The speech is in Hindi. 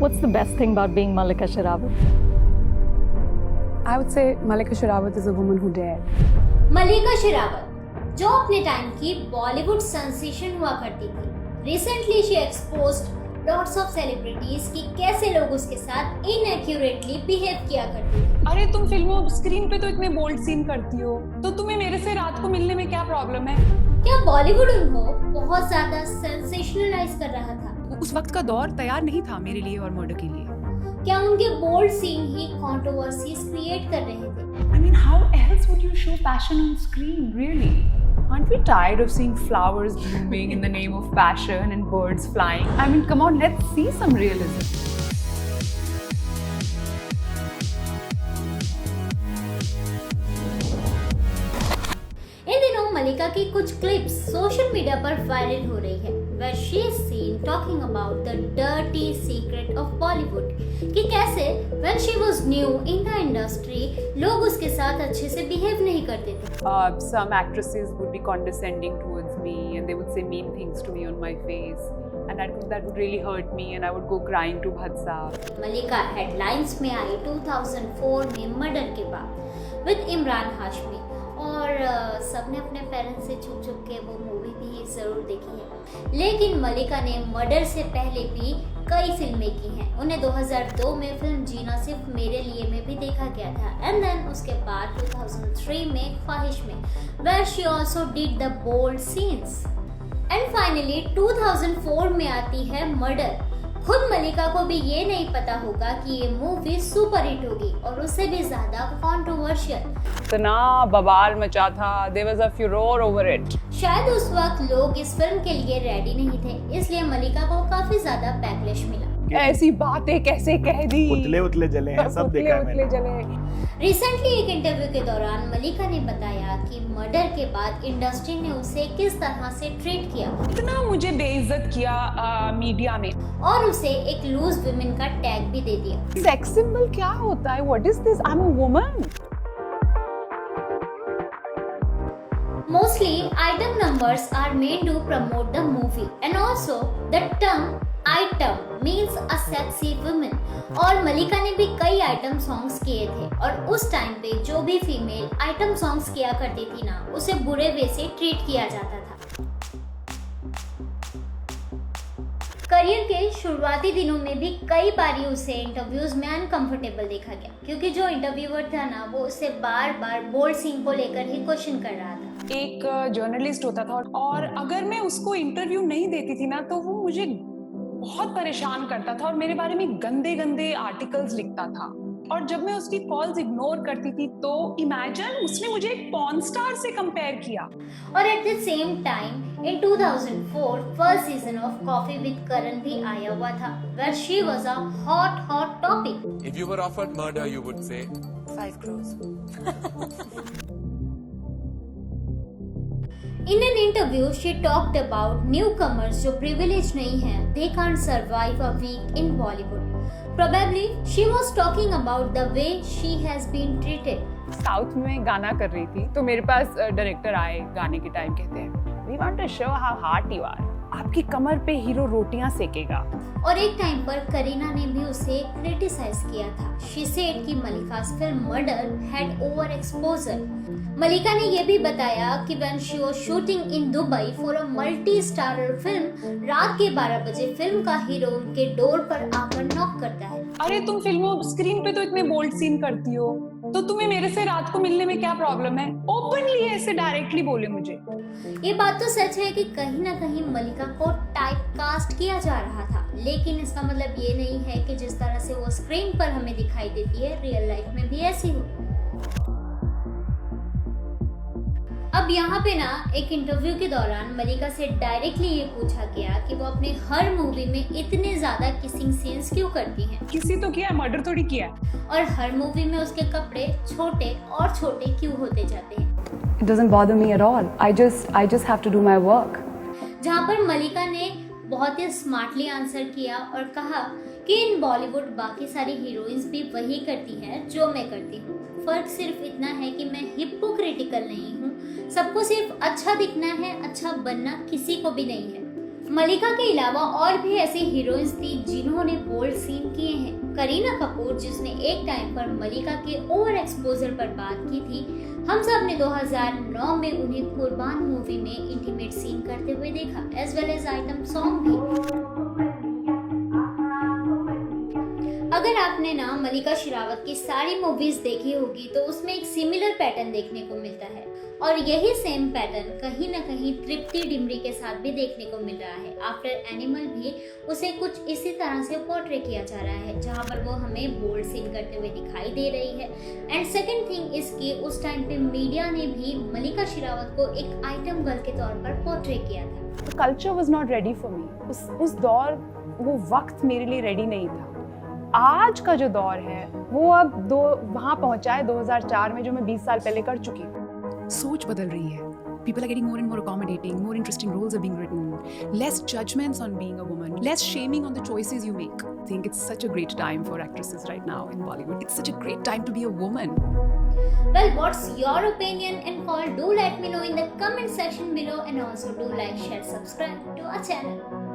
What's the best thing about being Malika Sherawat? I would say Malika Sherawat is a woman who dared. मलिका शेरावत जो अपने टाइम की बॉलीवुड सेंसेशन हुआ करती थी, recently she exposed lots of celebrities कि कैसे लोग उसके साथ इनएक्यूरेटली बिहेव किया करते थे। अरे तुम फिल्मों स्क्रीन पे तो इतने बोल्ड सीन करती हो, तो तुम्हें मेरे से रात को मिलने में क्या प्रॉब्लम है? क्या बॉलीवुड उनको बहुत ज्यादा सेंसेशनलाइज कर रहा था? उस वक्त का दौर तैयार नहीं था मेरे लिए और मर्डर के लिए। क्या उनके बोल्ड सीन ही कंट्रोवर्सीज क्रिएट कर रहे थे? I mean, how else would you show passion on screen, really? Aren't we tired of seeing flowers blooming in the name of passion and birds flying? I mean, come on, let's see some realism. इन दिनों मलिका की कुछ क्लिप्स सोशल मीडिया पर वायरल हो रही है, where she is seen talking about the dirty secret of Bollywood कि कैसे when she was new in the industry लोग उसके साथ अच्छे से बिहेव नहीं करते थे। Some actresses would be condescending towards me and they would say mean things to me on my face, and that would really hurt me and I would go crying to Bhadsa. Mallika headlines में आई 2004 में मर्डर के बाद विद इमरान हाशमी, और सबने अपने पेरेंट्स से छुप छुप के वो मूवी भी ज़रूर देखी है। लेकिन मलिका ने मर्डर से पहले भी कई फिल्में की हैं। उन्हें 2002 में फिल्म जीना सिर्फ मेरे लिए में भी देखा गया था, एंड देन उसके बाद 2003 में ख्वाहिश में, where she also did the bold scenes, and finally 2004 में आती है मर्डर। खुद मलिका को भी ये नहीं पता होगा कि ये मूवी सुपर हिट होगी और उससे भी ज्यादा कंट्रोवर्शियल। इतना बवाल मचा था, there was a furor over it. शायद उस वक्त लोग इस फिल्म के लिए रेडी नहीं थे, इसलिए मलिका को काफी ज्यादा बैकलैश मिला। ऐसी बातें कैसे कह दी? उतले उतले जले हैं, सब देखा है मैंने। रिसेंटली एक इंटरव्यू के दौरान मलिका ने बताया कि मर्डर के बाद इंडस्ट्री ने उसे किस तरह से ट्रीट किया, इतना मुझे बेइज्जत किया मीडिया में, और उसे एक लूज वुमेन का टैग भी दे दिया। सेक्स सिंबल क्या होता है? What is this? I'm a woman. Mostly, item numbers are made to promote the movie, and also the term item means a sexy woman. और मलिका ने भी कई आइटम सॉन्ग्स किए थे, और उस टाइम पे जो भी फीमेल आइटम सॉन्ग्स किया करती थी ना, उसे बुरे वे से ट्रीट किया जाता था। करियर के शुरुआती दिनों में भी कई बारी उसे इंटरव्यूज में अनकंफर्टेबल देखा गया, क्योंकि जो इंटरव्यूअर था ना, वो उसे बार बार बोल्ड सीन को लेकर ही क्वेश्चन कर रहा था। एक जर्नलिस्ट होता था और अगर मैं उसको इंटरव्यू नहीं देती थी ना, तो वो मुझे बहुत परेशान करता था और मेरे बारे में गंदे गंदे आर्टिकल्स लिखता था। और जब मैं उसकी कॉल्स इग्नोर करती थी, तो इमेजिन उसने मुझे एक पॉर्न स्टार से कंपेयर किया। और at the same time in 2004 first season of Koffee with Karan भी आया हुआ था, where she was a hot topic. If you were offered murder, you would say 5 crores. In an interview, she talked about newcomers जो privileged नहीं हैं, they can't survive a week in Bollywood. Probably she was talking about the way she has been treated. South में गाना कर रही थी, तो मेरे पास डायरेक्टर आए गाने के टाइम, कहते हैं We want to show how hot you are. आपकी कमर पे हीरो रोटियां सेकेगा। और एक टाइम पर करीना ने भी उसे क्रिटिसाइज किया था। She said कि मलिका's film Murder had overexposure. मलिका ने ये भी बताया कि when she was shooting in Dubai for a multi-starrer film, रात के 12 बजे फिल्म का हीरो उनके डोर पर आकर नॉक करता है। अरे तुम फिल्मों स्क्रीन पे तो इतने बोल्ड सीन करती हो, तो तुम्हें मेरे से रात को मिलने में क्या प्रॉब्लम है? ओपनली ऐसे डायरेक्टली बोले मुझे। ये बात तो सच है कि कहीं ना कहीं मलिका को टाइप कास्ट किया जा रहा था, लेकिन इसका मतलब ये नहीं है कि जिस तरह से वो स्क्रीन पर हमें दिखाई देती है, रियल लाइफ में भी ऐसी हो। अब यहाँ पे ना एक इंटरव्यू के दौरान मलिका से डायरेक्टली ये पूछा गया कि वो अपने हर मूवी में इतने ज्यादा किसिंग सीन्स क्यों करती हैं, किसी तो किया, मर्डर थोड़ी किया। और हर मूवी में उसके कपड़े छोटे और छोटे क्यों होते जाते हैं। It doesn't bother me at all. I just have to do my work. जहाँ पर मलिका ने बहुत ही स्मार्टली आंसर किया और कहा कि इन बॉलीवुड बाकी सारी हीरोइंस भी वही करती हैं जो मैं करती हूँ। फर्क सिर्फ इतना है कि मैं हिपोक्रिटिकल नहीं हूँ, सबको सिर्फ अच्छा दिखना है, अच्छा बनना किसी को भी नहीं है। मलिका के अलावा और भी ऐसी हीरोइंस थी जिन्होंने बोल्ड सीन किए हैं। करीना कपूर, जिसने एक टाइम पर मलिका के ओवर एक्सपोजर पर बात की थी, हम सब ने 2009 में उन्हें कुर्बान मूवी में इंटीमेट सीन करते हुए देखा, as well as item song भी। अगर आपने ना मलिका शेरावत की सारी मूवीज देखी होगी तो उसमें एक सिमिलर पैटर्न देखने को मिलता है, और यही सेम पैटर्न कहीं ना कहीं तृप्ति डिमरी के साथ भी देखने को मिल रहा है। आफ्टर एनिमल भी उसे कुछ इसी तरह से पोर्ट्रे किया जा रहा है, जहां पर वो हमें बोल्ड सीन करते हुए दिखाई दे रही है। एंड सेकंड थिंग इज कि उस टाइम पे मीडिया ने भी मलिका शेरावत को एक आइटम गर्ल के तौर पर पोर्ट्रे किया था। Culture was not ready for me. उस दौर, वो वक्त मेरे लिए रेडी नहीं था। आज का जो दौर है वो अब वहाँ पहुँचा है 2004 में, जो मैं 20 साल पहले कर चुकी हूँ। सोच बदल रही है. People are getting more and more accommodating, more interesting roles are being written, less judgments on being a woman, less shaming on the choices you make. I think it's such a great time for actresses right now in Bollywood. It's such a great time to be a woman. Well, what's your opinion and call? Do let me know in the comment section below, and also do like, share, subscribe to our channel.